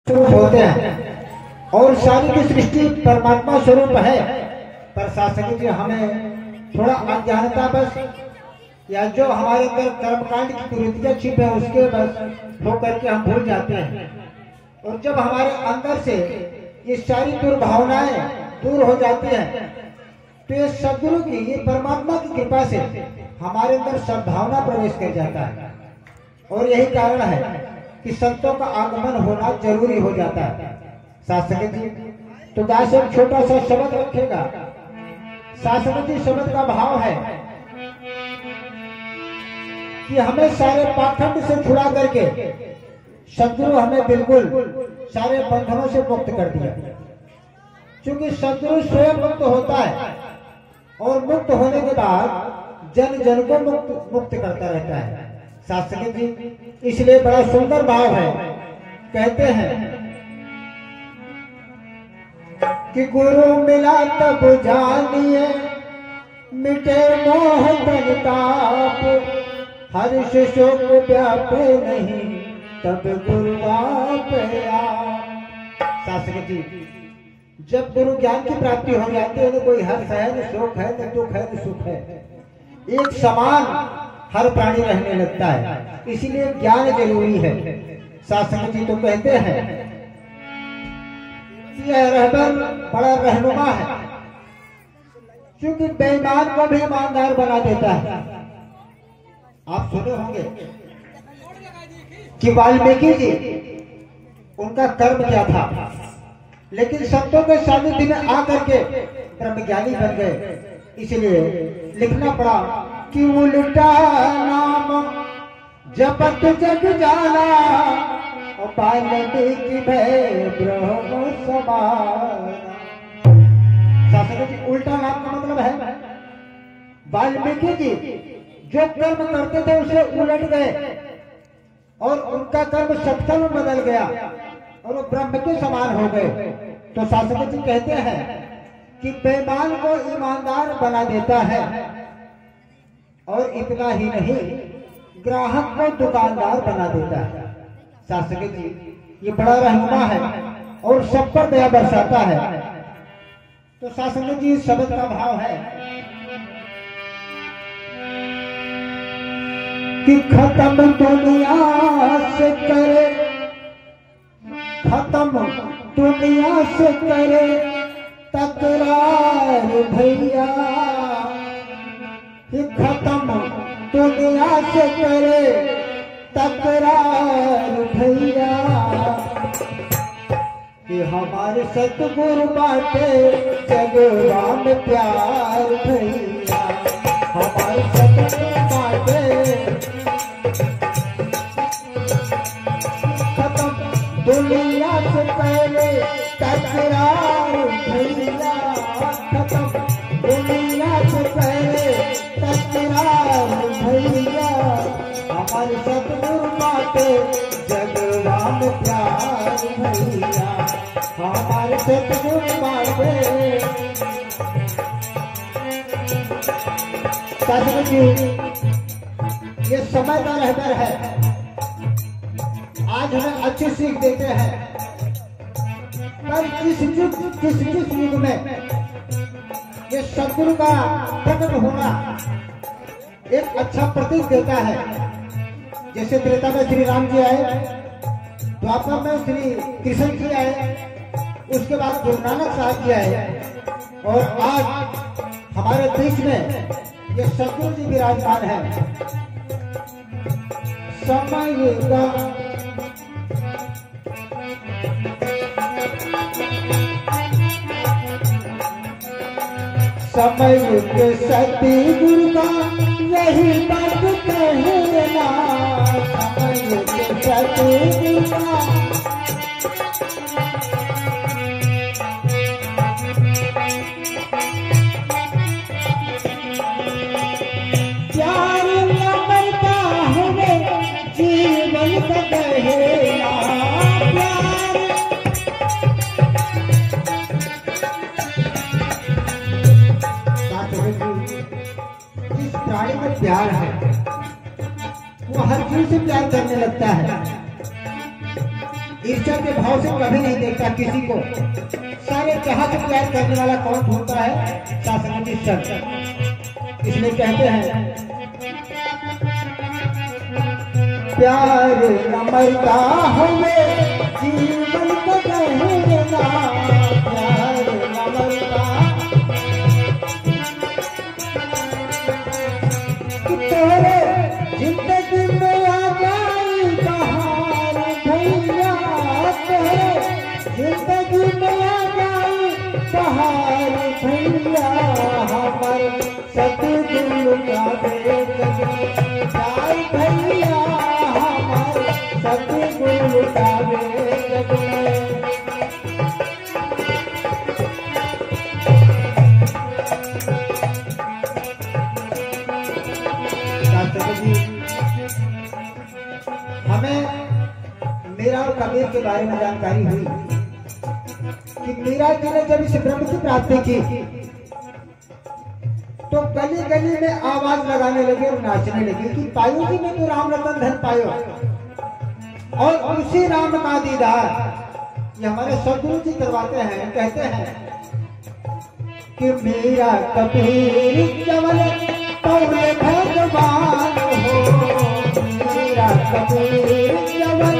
स्वरूप होते हैं और सारी की सृष्टि परमात्मा स्वरूप है। पर शासक जी हमें थोड़ा अज्ञानता बस या जो हमारे अंदर कर्मकांड की कुरीतियां छिप है उसके बस हो करके हम भूल जाते हैं। और जब हमारे अंदर से ये सारी दुर्भावनाएं दूर हो जाती हैं तो ये सदगुरु की, ये परमात्मा की कृपा से हमारे अंदर सद्भावना प्रवेश कर जाता है। और यही कारण है कि संतों का आगमन होना जरूरी हो जाता है। शासक जी तो दास एक छोटा सा शब्द रखेगा। शासक जी शब्द का भाव है कि हमें सारे पाखंड से छुड़ा करके सदगुरु हमें बिल्कुल सारे बंधनों से मुक्त कर दिया। क्योंकि सदगुरु स्वयं मुक्त होता है और मुक्त होने के बाद जन जन को मुक्त करता रहता है। शासक जी इसलिए बड़ा सुंदर भाव है। कहते हैं कि गुरु मिला तब जानिए मिटे मोह परिताप, हर्ष शोक व्यापे नहीं तब गुरु आप शासक जी जब गुरु ज्ञान की प्राप्ति हो जाती है न कोई हर्ष है न शोक है न दुख है न सुख है, एक समान हर प्राणी रहने लगता है। इसीलिए ज्ञान जरूरी है। शासक जी तो कहते हैं कि यह रहबर बड़ा रहनुमा है, क्योंकि बेईमान को भी ईमानदार बना देता है। आप सुने होंगे कि वाल्मीकि जी उनका कर्म क्या था, लेकिन संतों के सानिध्य में आकर के ब्रह्मज्ञानी बन गए। इसलिए लिखना पड़ा कि उल्टा नाम जपत जग जाला और वाल्मीकि भय ब्रह्म समान। शासक जी उल्टा नाम का मतलब है वाल्मीकि जी जो कर्म करते थे उसे उलट गए और उनका कर्म सत्कर्म में बदल गया और वो ब्रह्म के समान हो गए। तो शासक जी कहते हैं कि बेईमान को ईमानदार बना देता है और इतना ही नहीं ग्राहक को दुकानदार बना देता है। शासक जी ये बड़ा रहनुमा है और सब पर दया बरसाता है। तो शासक जी शब्द का भाव है कि खत्म दुनिया से करे, खत्म दुनिया से करे तकरार भैया, कि खत्म दुनिया से करे तकरार भैया, कि हमारे सतगुरु बाटे जगवा में प्यार भैया, हमारे सतगुरु बाटे दुनिया से पहले तकरार भैया, खत्म दुनिया से पहले तकरार भैया, हमारे सतगुरु बाटे जगवा में प्यार भैया, हमारे सतगुरु बाटे। शासक जी ये समय का रहबर है। आज हमें अच्छी सीख देते हैं, पर किस युग में ये सदगुरु का प्रकट होना एक अच्छा प्रतीक देता है। जैसे त्रेता में श्री राम जी आए, द्वापर में श्री कृष्ण जी आए, उसके बाद गुरु नानक साहब जी आए और आज हमारे बीच में ये सदगुरु जी विराजमान है। समय का समय के सतगुरु का यही बात कहना, समय के सतगुरु का प्यार न मरता है जीवन का कहना, प्यार जिस प्राणी में प्यार है वो हर चीज से प्यार करने लगता है। ईर्ष्या दर्शन के भाव से कभी नहीं देखता किसी को। सारे जहां से प्यार करने वाला कौन ढूंढता है? शासन की शर्त। इसलिए कहते हैं प्यार न मरता हमें जीवन को कहना, प्यार न मरता तेरे जिंदगी में आ जाए बहार भैया, तेरे जिंदगी में आ जाए बहार भैया, हमारे सतगुरु का बेगम जाए भैया, हमारे सतगुरु का बेगम। हमें मीरा और कबीर के बारे में जानकारी हुई कि मीरा जी ने जब इस ब्रह्म की प्राप्ति की तो गली गली में आवाज लगाने लगे और नाचने लगी कि पायो जी में तो राम रतन धन पायो, और उसी राम का दीदार ये हमारे सदगुरु जी करवाते हैं। कहते हैं कि मीरा कबीर जवल पौले भगवान हो, मीरा कबीर जवल,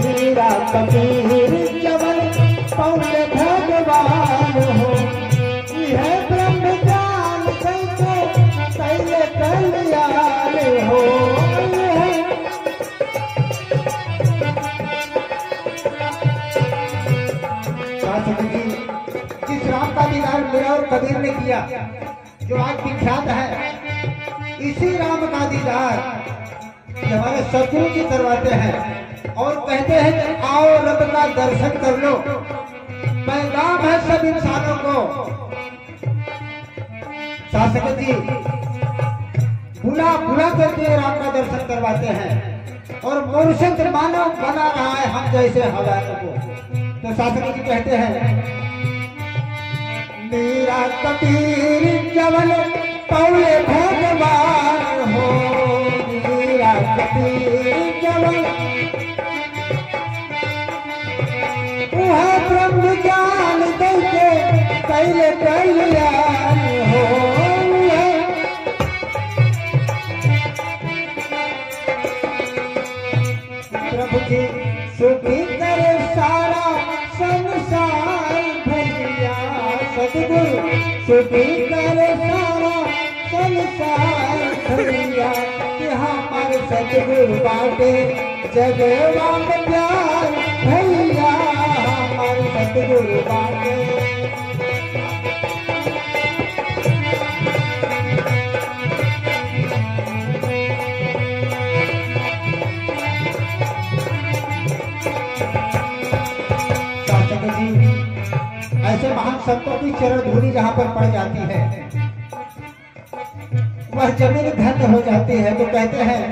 मीरा कबीर जवल पौले भगवान हो, यह ब्रह्म ज्ञान कैसे कैले कल्याण हो। जिस राम का दीदार मीरा और कबीर ने किया जो आज विख्यात है, इसी राम का दीदार हमारे सदगुरु जी करवाते हैं और कहते हैं कि आओ रब का दर्शन कर लो। पैगाम है सब इंसानों को। शासक जी बुला बुला करके राम का दर्शन करवाते हैं और मनुष्य मानव बना रहा है हम जैसे हवाओं को। तो शासक जी कहते हैं मीरा कबीर जवल पौले भगवान हो, मीरा कबीर जवल वह ब्रह्म ज्ञान कैसे कैले कल्याण हो। प्रभु जी सुखी करे सारा संसार भैया, सतगुरु सुखी करे सारा संसार भैया, कि हमारे सतगुरु बाटे जगवा में प्यार भैया, हमारे सतगुरु बाटे। ऐसे महान संतों की चरण धूलि जहाँ पर पड़ जाती है वह जमीन धन्य हो जाती है। तो कहते हैं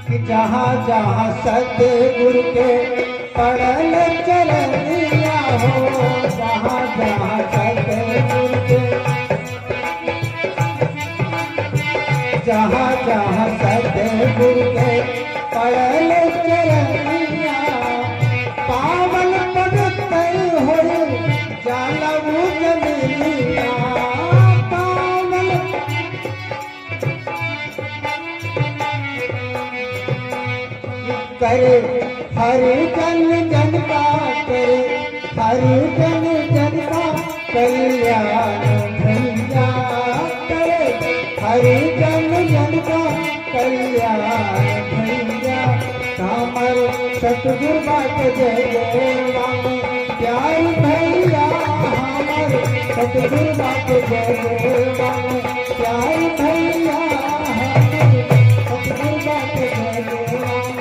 कि जहाँ जहाँ सतगुरु के पड़ल चरनिया हो, जहाँ जहाँ सतगुरु के, जहाँ जहाँ सतगुरु के पड़ल चरनिया, पावन पवित्र हो जाला वो जमीनिया, पावन करे हरि जन जन का, करे हरि जन जन का कल्याण भैया, करे हरि जन जन का कल्याण भैया, कामर सतगुरु बात जय जय राम प्यार भैया, हमारे सतगुरु बात जय जय राम प्यार भैया, हमारे सतगुरु बात जय जय राम।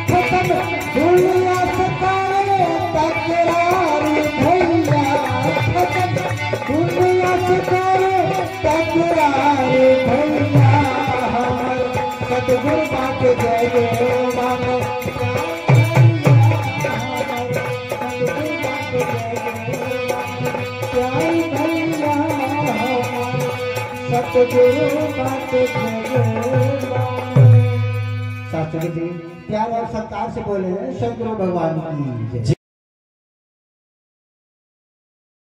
खत्म दुनिया सतारे तकरार भैया, खत्म दुनिया सतारे तकरार भैया, हमारे सतगुरु बात जय जय राम। सतगुरु बात जय। सके जी प्यार और सत्कार से बोले शंकर भगवान की जय।